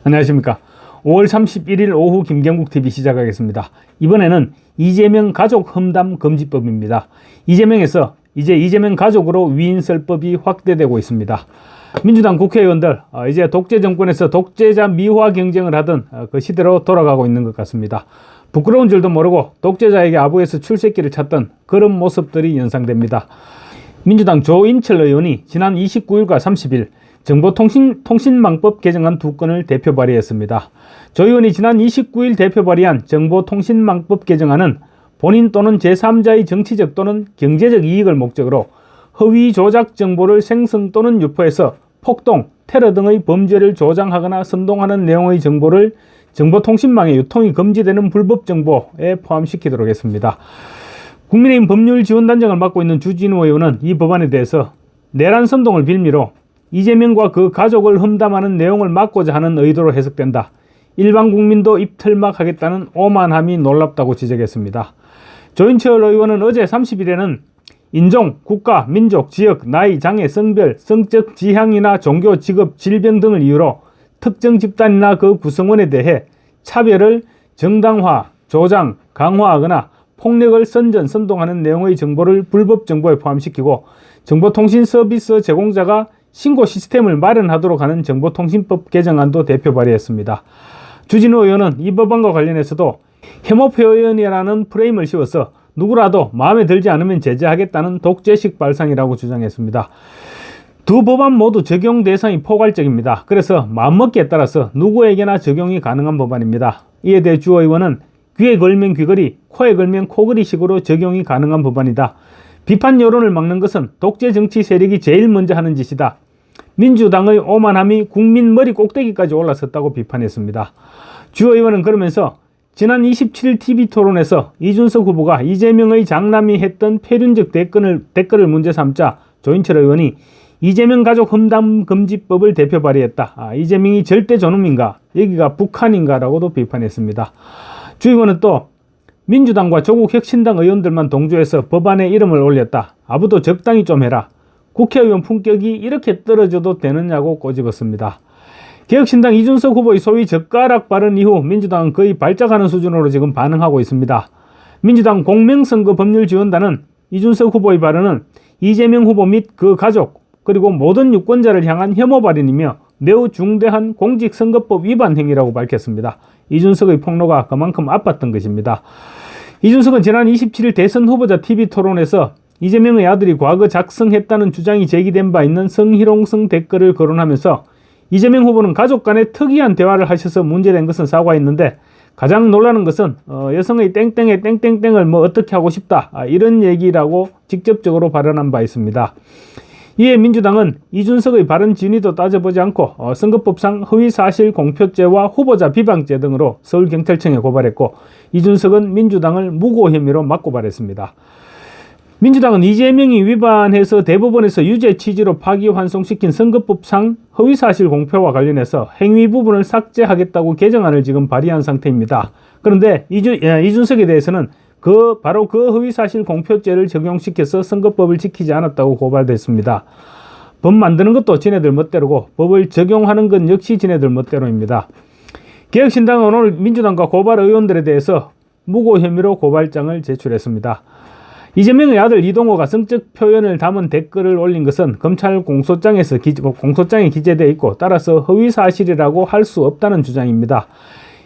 안녕하십니까. 5월 31일 오후 김경국TV 시작하겠습니다. 이번에는 이재명 가족 험담 금지법입니다. 이재명에서 이제 이재명 가족으로 위인설법이 확대되고 있습니다. 민주당 국회의원들 이제 독재 정권에서 독재자 미화 경쟁을 하던 그 시대로 돌아가고 있는 것 같습니다. 부끄러운 줄도 모르고 독재자에게 아부에서 출세길을 찾던 그런 모습들이 연상됩니다. 민주당 조인철 의원이 지난 29일과 30일 정보통신망법 개정안 2건을 대표 발의했습니다. 조 의원이 지난 29일 대표 발의한 정보통신망법 개정안은 본인 또는 제3자의 정치적 또는 경제적 이익을 목적으로 허위 조작 정보를 생성 또는 유포해서 폭동, 테러 등의 범죄를 조장하거나 선동하는 내용의 정보를 정보통신망에 유통이 금지되는 불법 정보에 포함시키도록 했습니다. 국민의힘 법률지원단장을 맡고 있는 주진우 의원은 이 법안에 대해서 내란 선동을 빌미로 이재명과 그 가족을 험담하는 내용을 막고자 하는 의도로 해석된다. 일반 국민도 입틀막 하겠다는 오만함이 놀랍다고 지적했습니다. 조인철 의원은 어제 30일에는 인종, 국가, 민족, 지역, 나이, 장애, 성별, 성적 지향이나 종교, 직업, 질병 등을 이유로 특정 집단이나 그 구성원에 대해 차별을 정당화, 조장, 강화하거나 폭력을 선동하는 내용의 정보를 불법 정보에 포함시키고 정보통신 서비스 제공자가 신고 시스템을 마련하도록 하는 정보통신법 개정안도 대표 발의했습니다. 주진우 의원은 이 법안과 관련해서도 혐오 표현이라는 프레임을 씌워서 누구라도 마음에 들지 않으면 제재하겠다는 독재식 발상이라고 주장했습니다. 두 법안 모두 적용 대상이 포괄적입니다. 그래서 마음먹기에 따라서 누구에게나 적용이 가능한 법안입니다. 이에 대해 주 의원은 귀에 걸면 귀걸이, 코에 걸면 코걸이 식으로 적용이 가능한 법안이다. 비판 여론을 막는 것은 독재 정치 세력이 제일 먼저 하는 짓이다. 민주당의 오만함이 국민 머리 꼭대기까지 올라섰다고 비판했습니다. 주 의원은 그러면서 지난 27일 TV토론에서 이준석 후보가 이재명의 장남이 했던 폐륜적 댓글을 문제 삼자 조인철 의원이 이재명 가족 험담 금지법을 대표 발의했다. 이재명이 절대 저놈인가? 여기가 북한인가? 라고도 비판했습니다. 주 의원은 또 민주당과 조국혁신당 의원들만 동조해서 법안에 이름을 올렸다. 아부도 적당히 좀 해라. 국회의원 품격이 이렇게 떨어져도 되느냐고 꼬집었습니다. 개혁신당 이준석 후보의 소위 젓가락 발언 이후 민주당은 거의 발작하는 수준으로 지금 반응하고 있습니다. 민주당 공명선거 법률지원단은 이준석 후보의 발언은 이재명 후보 및 그 가족 그리고 모든 유권자를 향한 혐오 발언이며 매우 중대한 공직선거법 위반 행위라고 밝혔습니다. 이준석의 폭로가 그만큼 아팠던 것입니다. 이준석은 지난 27일 대선 후보자 TV토론에서 이재명의 아들이 과거 작성했다는 주장이 제기된 바 있는 성희롱성 댓글을 거론하면서 이재명 후보는 가족 간에 특이한 대화를 하셔서 문제된 것은 사과했는데 가장 놀라는 것은 여성의 땡땡의 땡땡땡을 뭐 어떻게 하고 싶다 이런 얘기라고 직접적으로 발언한 바 있습니다. 이에 민주당은 이준석의 발언 진위도 따져보지 않고 선거법상 허위사실 공표죄와 후보자 비방죄 등으로 서울경찰청에 고발했고 이준석은 민주당을 무고 혐의로 맞고발했습니다. 민주당은 이재명이 위반해서 대법원에서 유죄 취지로 파기환송시킨 선거법상 허위사실 공표와 관련해서 행위 부분을 삭제하겠다고 개정안을 지금 발의한 상태입니다. 그런데 이준석에 대해서는 바로 그 허위사실 공표죄를 적용시켜서 선거법을 지키지 않았다고 고발됐습니다. 법 만드는 것도 지네들 멋대로고 법을 적용하는 건 역시 지네들 멋대로입니다. 개혁신당은 오늘 민주당과 고발 의원들에 대해서 무고 혐의로 고발장을 제출했습니다. 이재명의 아들 이동호가 성적 표현을 담은 댓글을 올린 것은 검찰 공소장에 기재되어 있고 따라서 허위사실이라고 할 수 없다는 주장입니다.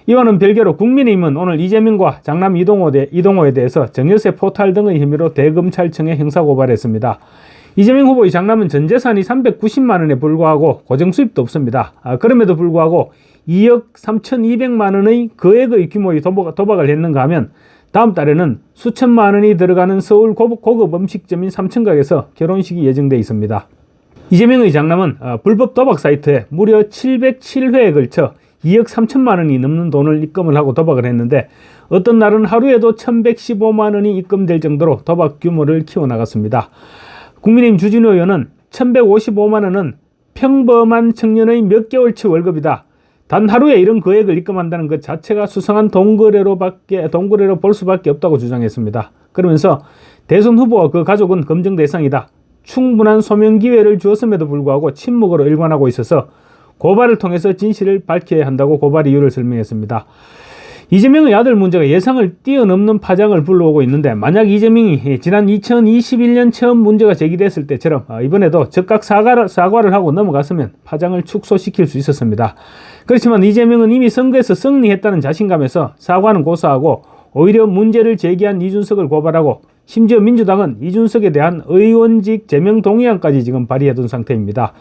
이와는 별개로 국민의힘은 오늘 이재명과 장남 이동호에 대해서 정여세 포탈 등의 혐의로 대검찰청에 형사고발했습니다. 이재명 후보의 장남은 전 재산이 390만 원에 불과하고 고정수입도 없습니다. 그럼에도 불구하고 2억 3,200만 원의 거액의 규모의 도박을 했는가 하면 다음 달에는 수천만 원이 들어가는 서울 고급 음식점인 삼천각에서 결혼식이 예정돼 있습니다. 이재명의 장남은 불법 도박 사이트에 무려 707회에 걸쳐 2억 3천만 원이 넘는 돈을 입금을 하고 도박을 했는데 어떤 날은 하루에도 1115만 원이 입금될 정도로 도박 규모를 키워나갔습니다. 국민의힘 주진우 의원은 1155만 원은 평범한 청년의 몇 개월치 월급이다. 단 하루에 이런 거액을 입금한다는 것 자체가 수상한 동거래로 볼 수밖에 없다고 주장했습니다. 그러면서 대선 후보와 그 가족은 검증 대상이다. 충분한 소명 기회를 주었음에도 불구하고 침묵으로 일관하고 있어서 고발을 통해서 진실을 밝혀야 한다고 고발 이유를 설명했습니다. 이재명의 아들 문제가 예상을 뛰어넘는 파장을 불러오고 있는데, 만약 이재명이 지난 2021년 처음 문제가 제기됐을 때처럼 이번에도 즉각 사과를 하고 넘어갔으면 파장을 축소시킬 수 있었습니다. 그렇지만 이재명은 이미 선거에서 승리했다는 자신감에서 사과는 고사하고 오히려 문제를 제기한 이준석을 고발하고, 심지어 민주당은 이준석에 대한 의원직 제명 동의안까지 지금 발의해둔 상태입니다.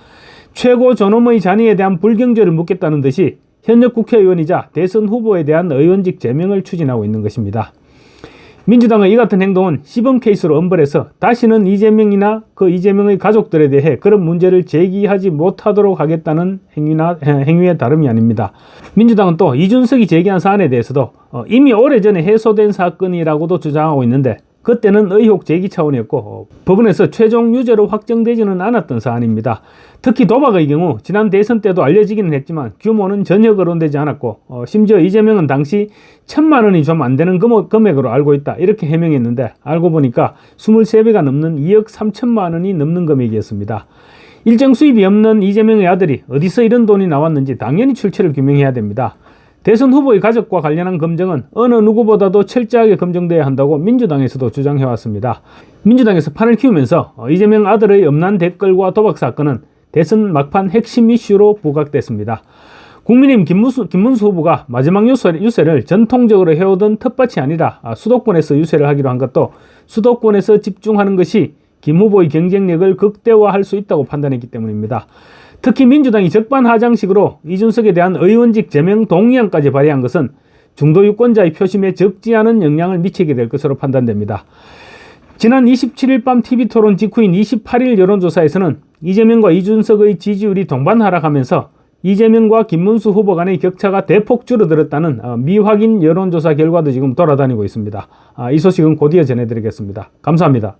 최고 존엄의 잔의에 대한 불경죄를 묻겠다는 듯이 현역 국회의원이자 대선 후보에 대한 의원직 제명을 추진하고 있는 것입니다. 민주당의 이 같은 행동은 시범 케이스로 엄벌해서 다시는 이재명이나 그 이재명의 가족들에 대해 그런 문제를 제기하지 못하도록 하겠다는 행위의 다름이 아닙니다. 민주당은 또 이준석이 제기한 사안에 대해서도 이미 오래전에 해소된 사건이라고도 주장하고 있는데, 그때는 의혹 제기 차원이었고 법원에서 최종 유죄로 확정되지는 않았던 사안입니다. 특히 도박의 경우 지난 대선 때도 알려지기는 했지만 규모는 전혀 거론되지 않았고, 심지어 이재명은 당시 1,000만 원이 좀 안 되는 금액으로 알고 있다, 이렇게 해명했는데 알고 보니까 23배가 넘는 2억 3천만 원이 넘는 금액이었습니다. 일정 수입이 없는 이재명의 아들이 어디서 이런 돈이 나왔는지 당연히 출처를 규명해야 됩니다. 대선 후보의 가족과 관련한 검증은 어느 누구보다도 철저하게 검증돼야 한다고 민주당에서도 주장해왔습니다. 민주당에서 판을 키우면서 이재명 아들의 음란 댓글과 도박 사건은 대선 막판 핵심 이슈로 부각됐습니다. 국민의힘 김문수 후보가 마지막 유세를 전통적으로 해오던 텃밭이 아니라 수도권에서 유세를 하기로 한 것도 수도권에서 집중하는 것이 김 후보의 경쟁력을 극대화할 수 있다고 판단했기 때문입니다. 특히 민주당이 적반하장식으로 이준석에 대한 의원직 제명 동의안까지 발의한 것은 중도 유권자의 표심에 적지 않은 영향을 미치게 될 것으로 판단됩니다. 지난 27일 밤 TV토론 직후인 28일 여론조사에서는 이재명과 이준석의 지지율이 동반 하락하면서 이재명과 김문수 후보 간의 격차가 대폭 줄어들었다는 미확인 여론조사 결과도 지금 돌아다니고 있습니다. 이 소식은 곧 이어 전해드리겠습니다. 감사합니다.